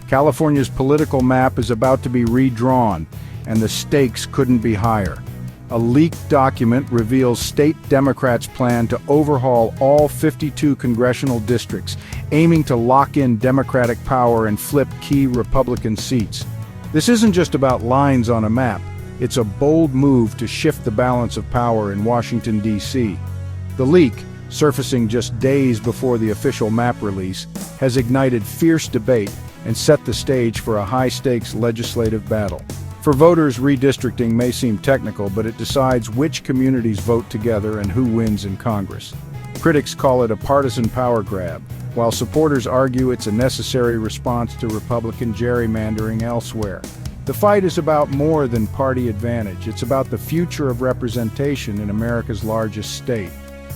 California's political map is about to be redrawn, and the stakes couldn't be higher. A leaked document reveals state Democrats' plan to overhaul all 52 congressional districts, aiming to lock in Democratic power and flip key Republican seats. This isn't just about lines on a map. It's a bold move to shift the balance of power in Washington, D.C. The leak, surfacing just days before the official map release, has ignited fierce debate and set the stage for a high-stakes legislative battle. For voters, redistricting may seem technical, but it decides which communities vote together and who wins in Congress. Critics call it a partisan power grab, while supporters argue it's a necessary response to Republican gerrymandering elsewhere. The fight is about more than party advantage. It's about the future of representation in America's largest state.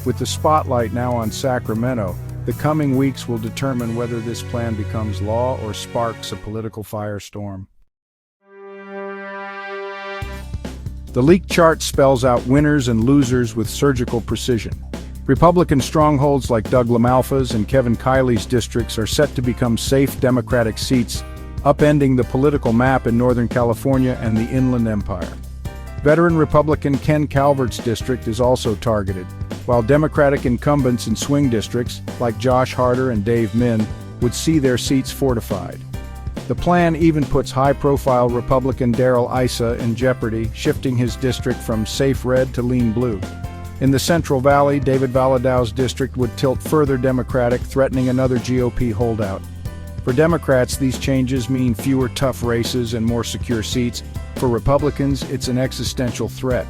With the spotlight now on Sacramento, the coming weeks will determine whether this plan becomes law or sparks a political firestorm. The leaked chart spells out winners and losers with surgical precision. Republican strongholds like Doug LaMalfa's and Kevin Kiley's districts are set to become safe Democratic seats, upending the political map in Northern California and the Inland Empire. Veteran Republican Ken Calvert's district is also targeted, while Democratic incumbents in swing districts, like Josh Harder and Dave Min, would see their seats fortified. The plan even puts high-profile Republican Darrell Issa in jeopardy, shifting his district from safe red to lean blue. In the Central Valley, David Valadau's district would tilt further Democratic, threatening another GOP holdout. For Democrats, these changes mean fewer tough races and more secure seats. For Republicans, it's an existential threat.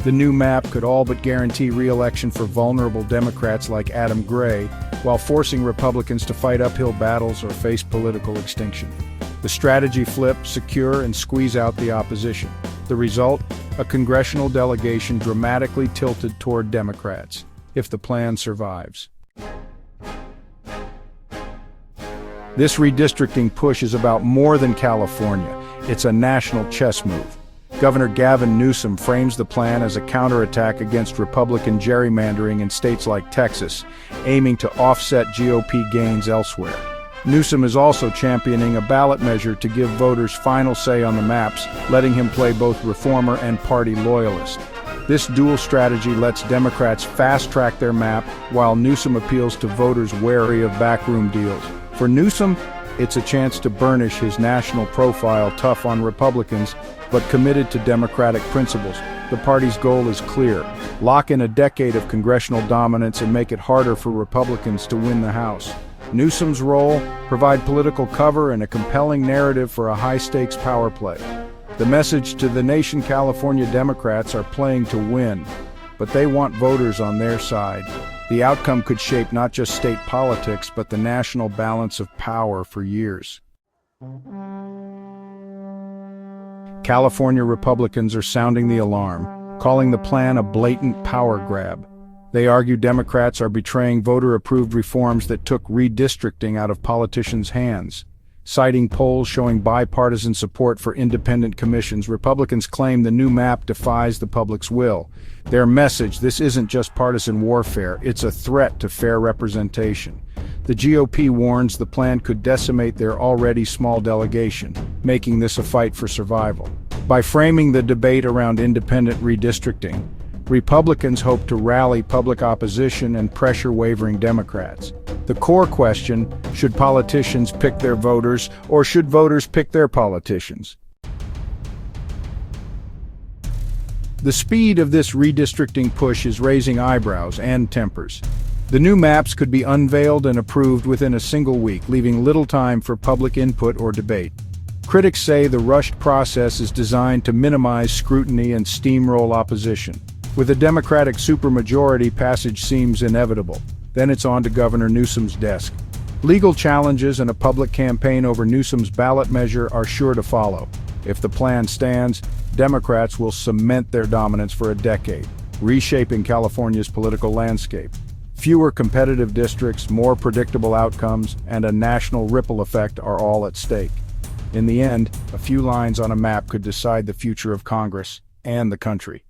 The new map could all but guarantee re-election for vulnerable Democrats like Adam Gray, while forcing Republicans to fight uphill battles or face political extinction. The strategy: flip, secure, and squeeze out the opposition. The result? A congressional delegation dramatically tilted toward Democrats, if the plan survives. This redistricting push is about more than California. It's a national chess move. Governor Gavin Newsom frames the plan as a counterattack against Republican gerrymandering in states like Texas, aiming to offset GOP gains elsewhere. Newsom is also championing a ballot measure to give voters final say on the maps, letting him play both reformer and party loyalist. This dual strategy lets Democrats fast-track their map, while Newsom appeals to voters wary of backroom deals. For Newsom, it's a chance to burnish his national profile, tough on Republicans, but committed to Democratic principles. The party's goal is clear: lock in a decade of congressional dominance and make it harder for Republicans to win the House. Newsom's role: provide political cover and a compelling narrative for a high-stakes power play. The message to the nation: California Democrats are playing to win, but they want voters on their side. The outcome could shape not just state politics, but the national balance of power for years. California Republicans are sounding the alarm, calling the plan a blatant power grab. They argue Democrats are betraying voter-approved reforms that took redistricting out of politicians' hands. Citing polls showing bipartisan support for independent commissions, Republicans claim the new map defies the public's will. Their message: this isn't just partisan warfare, it's a threat to fair representation. The GOP warns the plan could decimate their already small delegation, making this a fight for survival. By framing the debate around independent redistricting, Republicans hope to rally public opposition and pressure wavering Democrats. The core question: should politicians pick their voters, or should voters pick their politicians? The speed of this redistricting push is raising eyebrows and tempers. The new maps could be unveiled and approved within a single week, leaving little time for public input or debate. Critics say the rushed process is designed to minimize scrutiny and steamroll opposition. With a Democratic supermajority, passage seems inevitable. Then it's on to Governor Newsom's desk. Legal challenges and a public campaign over Newsom's ballot measure are sure to follow. If the plan stands, Democrats will cement their dominance for a decade, reshaping California's political landscape. Fewer competitive districts, more predictable outcomes, and a national ripple effect are all at stake. In the end, a few lines on a map could decide the future of Congress and the country.